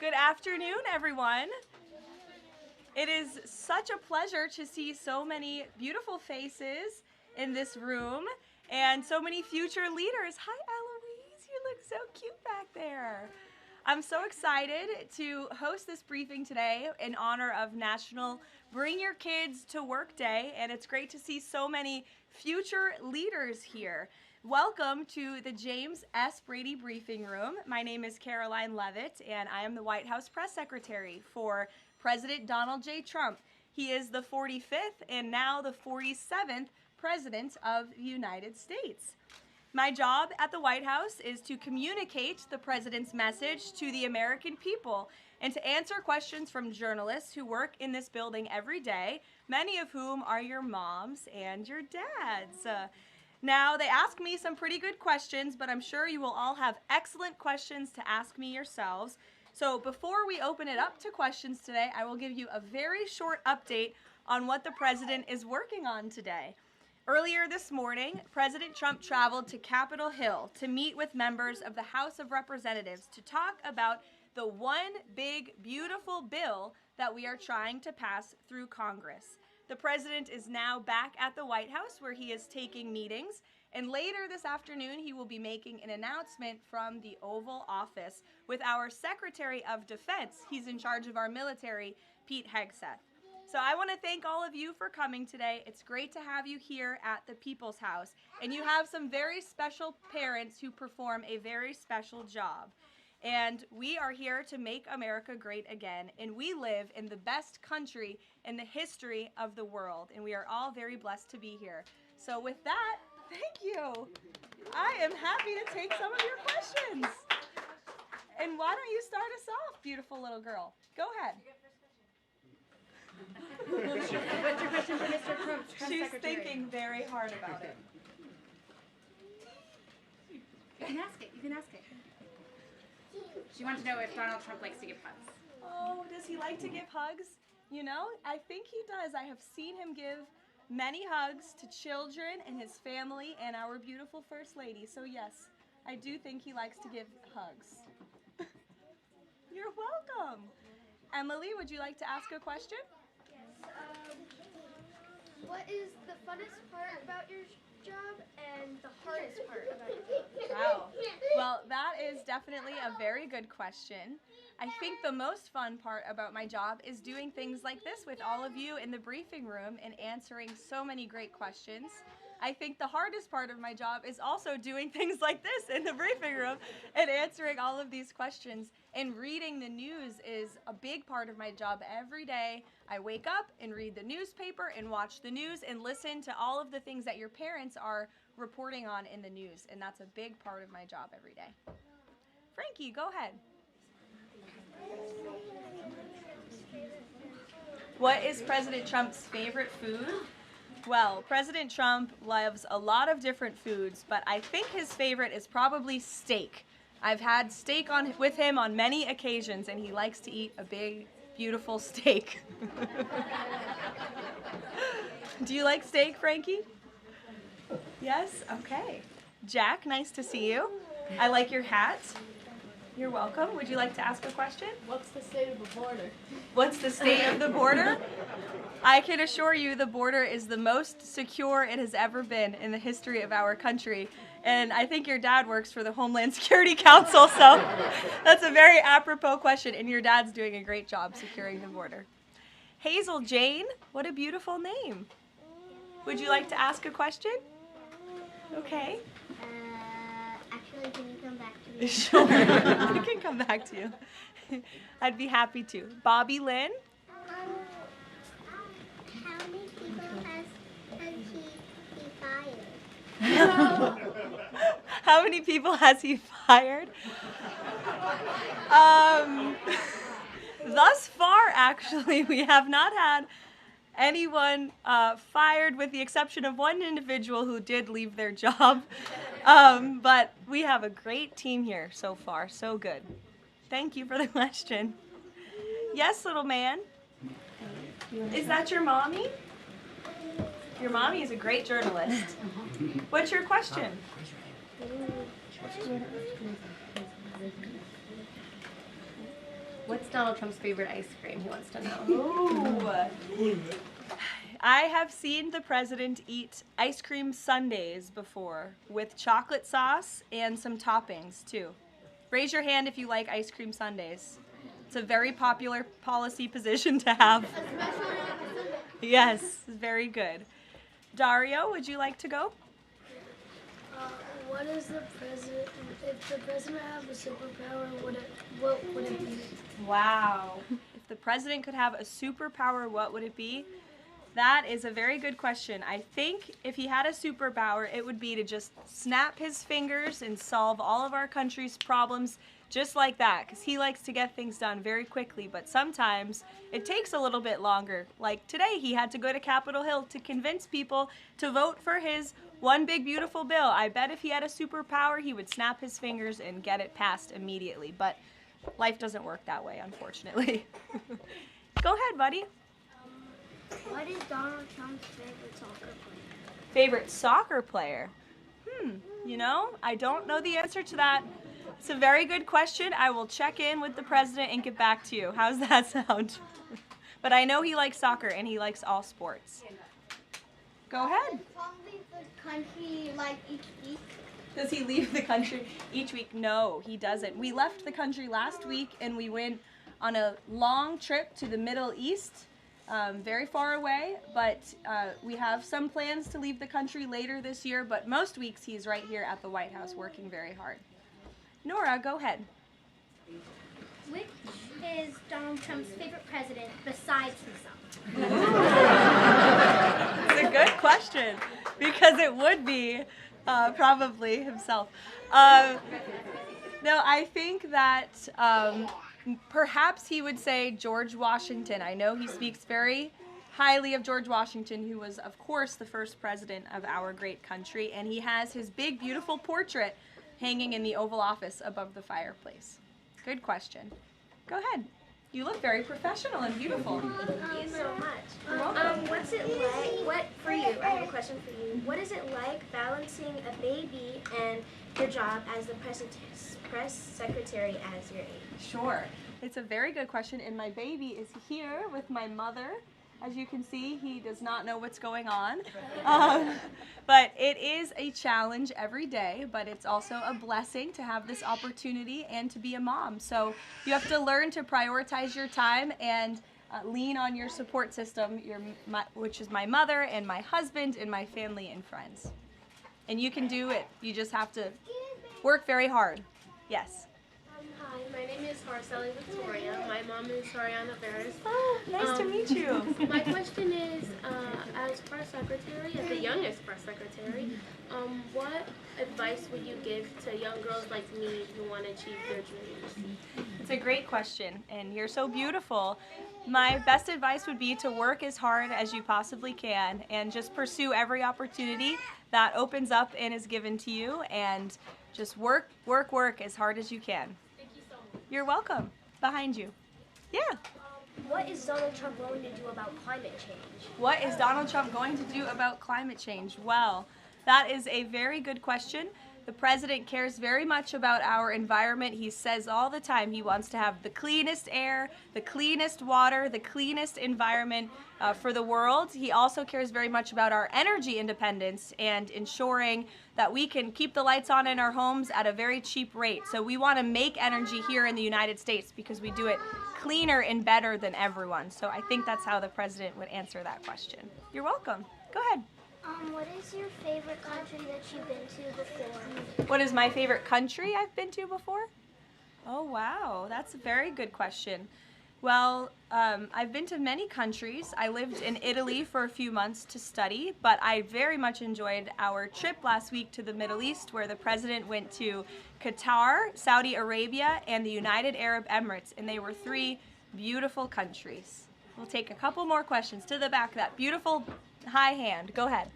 Good afternoon, everyone. It is such a pleasure to see so many beautiful faces in this room and so many future leaders. Hi, Eloise. You look so cute back there. I'm so excited to host this briefing today in honor of National Bring Your Kids to Work Day, and it's great to see so many future leaders here. Welcome to the James S. Brady Briefing Room. My name is Karoline Leavitt, and I am the White House Press Secretary for President Donald J. Trump. He is the 45th and now the 47th President of the United States. My job at the White House is to communicate the President's message to the American people and to answer questions from journalists who work in this building every day, many of whom are your moms and your dads. Now, they ask me some pretty good questions, but I'm sure you will all have excellent questions to ask me yourselves. So before we open it up to questions today, I will give you a very short update on what the President is working on today. Earlier this morning, President Trump traveled to Capitol Hill to meet with members of the House of Representatives to talk about the one big, beautiful bill that we are trying to pass through Congress. The President is now back at the White House where he is taking meetings, and later this afternoon he will be making an announcement from the Oval Office with our Secretary of Defense. He's in charge of our military, Pete Hegseth. So I want to thank all of you for coming today. It's great to have you here at the People's House, and you have some very special parents who perform a very special job. And we are here to make America great again, and we live in the best country in the history of the world, and we are all very blessed to be here. So with that, thank you. I am happy to take some of your questions. And why don't you start us off, beautiful little girl? Go ahead. What's your question for Mr. Trump? She's thinking very hard about it. You can ask it. You can ask it. She wants to know if Donald Trump likes to give hugs. Oh, does he like to give hugs? You know, I think he does. I have seen him give many hugs to children and his family and our beautiful First Lady. So yes, I do think he likes to give hugs. You're welcome. Emily, would you like to ask a question? Yes. What is the funnest part about your job and the hardest part about your job? Wow. Well, that is definitely a very good question. I think the most fun part about my job is doing things like this with all of you in the briefing room and answering so many great questions. I think the hardest part of my job is also doing things like this in the briefing room and answering all of these questions. And reading the news is a big part of my job every day. I wake up and read the newspaper and watch the news and listen to all of the things that your parents are reporting on in the news. And that's a big part of my job every day. Frankie, go ahead. What is President Trump's favorite food? Well, President Trump loves a lot of different foods, but I think his favorite is probably steak. I've had steak with him on many occasions, and he likes to eat a big, beautiful steak. Do you like steak, Frankie? Yes? Okay. Jack, nice to see you. I like your hat. You're welcome. Would you like to ask a question? What's the state of the border? What's the state of the border? I can assure you the border is the most secure it has ever been in the history of our country. And I think your dad works for the Homeland Security Council, so that's a very apropos question, and your dad's doing a great job securing the border. Hazel Jane, what a beautiful name. Would you like to ask a question? Okay. Actually, can you come back to me? Sure, I can come back to you. I'd be happy to. Bobby Lynn? How many people has he fired? How many people has he fired? Thus far, actually, we have not had anyone fired with the exception of one individual who did leave their job. But we have a great team here so far. So good. Thank you for the question. Yes, little man. Is that your mommy? Your mommy is a great journalist. What's your question? What's Donald Trump's favorite ice cream? He wants to know. Ooh. I have seen the president eat ice cream sundaes before with chocolate sauce and some toppings too. Raise your hand if you like ice cream sundaes. It's a very popular policy position to have. Yes, very good. Dario, would you like to go? What is the president? If the president had a superpower, what would it be? Wow. If the president could have a superpower, what would it be? That is a very good question. I think if he had a superpower, it would be to just snap his fingers and solve all of our country's problems just like that, because he likes to get things done very quickly, but sometimes it takes a little bit longer. Like today, he had to go to Capitol Hill to convince people to vote for his one big beautiful bill. I bet if he had a superpower, he would snap his fingers and get it passed immediately, but life doesn't work that way, unfortunately. Go ahead, buddy. What is Donald Trump's favorite soccer player? Favorite soccer player? You know, I don't know the answer to that. It's a very good question. I will check in with the president and get back to you. How's that sound? But I know he likes soccer and he likes all sports. Go ahead. Does Trump leave the country like each week? Does he leave the country each week? No, he doesn't. We left the country last week and we went on a long trip to the Middle East. Very far away, but we have some plans to leave the country later this year, but most weeks he's right here at the White House working very hard. Nora, go ahead. Which is Donald Trump's favorite president besides himself? It's a good question, because it would be probably himself. No, I think that perhaps he would say George Washington. I know he speaks very highly of George Washington, who was, of course, the first president of our great country, and he has his big, beautiful portrait hanging in the Oval Office above the fireplace. Good question. Go ahead. You look very professional and beautiful. Thank you so much. You're welcome. What's it like, for you, I have a question for you. What is it like balancing a baby and your job as the press secretary as your age? Sure. It's a very good question, and my baby is here with my mother. As you can see, he does not know what's going on. But it is a challenge every day, but it's also a blessing to have this opportunity and to be a mom. So you have to learn to prioritize your time and lean on your support system, which is my mother and my husband and my family and friends. And you can do it. You just have to work very hard. Yes. Hi, my name is Marceli Victoria. My mom is Sariana Veras. Oh, nice to meet you. My question is, as press secretary, as the youngest press secretary, what advice would you give to young girls like me who want to achieve their dreams? It's a great question, and you're so beautiful. My best advice would be to work as hard as you possibly can and just pursue every opportunity that opens up and is given to you, and just work, work, work as hard as you can. You're welcome. Behind you. Yeah. What is Donald Trump going to do about climate change? What is Donald Trump going to do about climate change? Well, that is a very good question. The president cares very much about our environment. He says all the time he wants to have the cleanest air, the cleanest water, the cleanest environment for the world. He also cares very much about our energy independence and ensuring that we can keep the lights on in our homes at a very cheap rate. So we want to make energy here in the United States because we do it cleaner and better than everyone. So I think that's how the president would answer that question. You're welcome. Go ahead. What is your favorite country that you've been to before? What is my favorite country I've been to before? Oh, wow. That's a very good question. Well, I've been to many countries. I lived in Italy for a few months to study, but I very much enjoyed our trip last week to the Middle East, where the president went to Qatar, Saudi Arabia, and the United Arab Emirates, and they were 3 beautiful countries. We'll take a couple more questions. To the back, that beautiful high hand. Go ahead.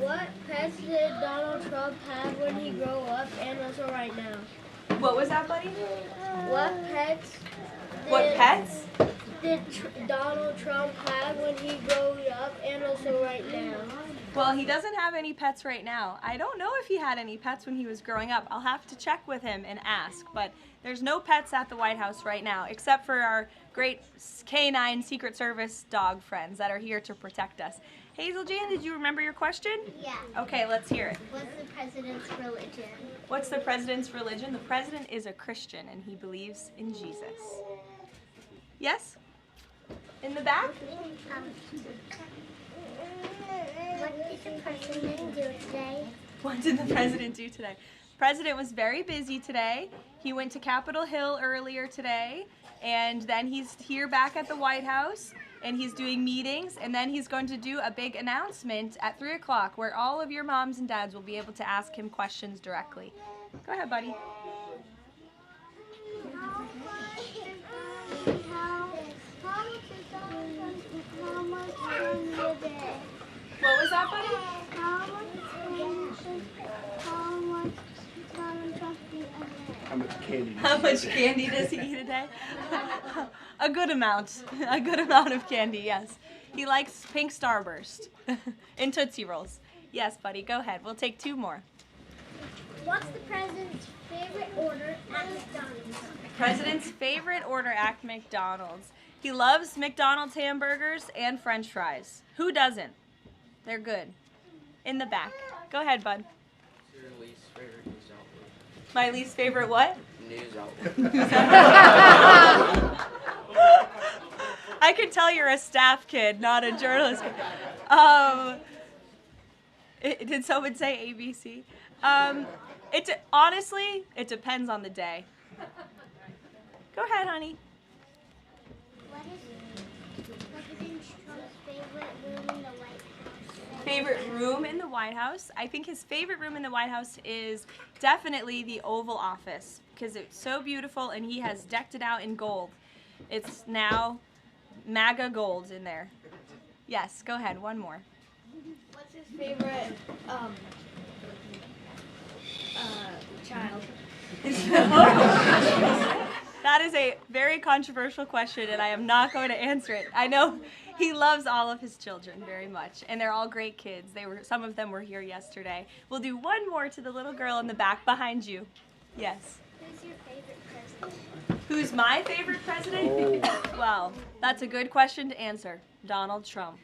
What pets did Donald Trump have when he grew up and also right now? What was that, buddy? What pets? What pets? did Donald Trump have when he grew up and also right now? Well, he doesn't have any pets right now. I don't know if he had any pets when he was growing up. I'll have to check with him and ask, but there's no pets at the White House right now, except for our great canine Secret Service dog friends that are here to protect us. Hazel Jan, did you remember your question? Yeah. Okay, let's hear it. What's the president's religion? What's the president's religion? The president is a Christian and he believes in Jesus. Yes? In the back? What did the president do today? What did the president do today? The president was very busy today. He went to Capitol Hill earlier today, and then he's here back at the White House, and he's doing meetings, and then he's going to do a big announcement at 3 o'clock where all of your moms and dads will be able to ask him questions directly. Go ahead, buddy. What was that, buddy? How much candy does he eat? How much candy does he eat a day? A good amount. A good amount of candy, yes. He likes pink Starburst and Tootsie Rolls. Yes, buddy, go ahead. We'll take 2 more. What's the president's favorite order at McDonald's? President's favorite order at McDonald's. He loves McDonald's hamburgers and French fries. Who doesn't? They're good. In the back. Go ahead, bud. Your least favorite news outlet? My least favorite what? News outlet. I can tell you're a staff kid, not a journalist kid. Did someone say ABC? Honestly, it depends on the day. Go ahead, honey. What is President Trump's favorite room in the White House? Favorite room in the White House? I think his favorite room in the White House is definitely the Oval Office because it's so beautiful and he has decked it out in gold. It's now MAGA gold in there. Yes, go ahead, 1 more. What's his favorite child? That is a very controversial question, and I am not going to answer it. I know he loves all of his children very much, and they're all great kids. Some of them were here yesterday. We'll do 1 more to the little girl in the back behind you. Yes. Who's your favorite president? Who's my favorite president? Well, that's a good question to answer. Donald Trump.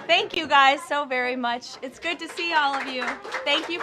Thank you guys so very much. It's good to see all of you. Thank you.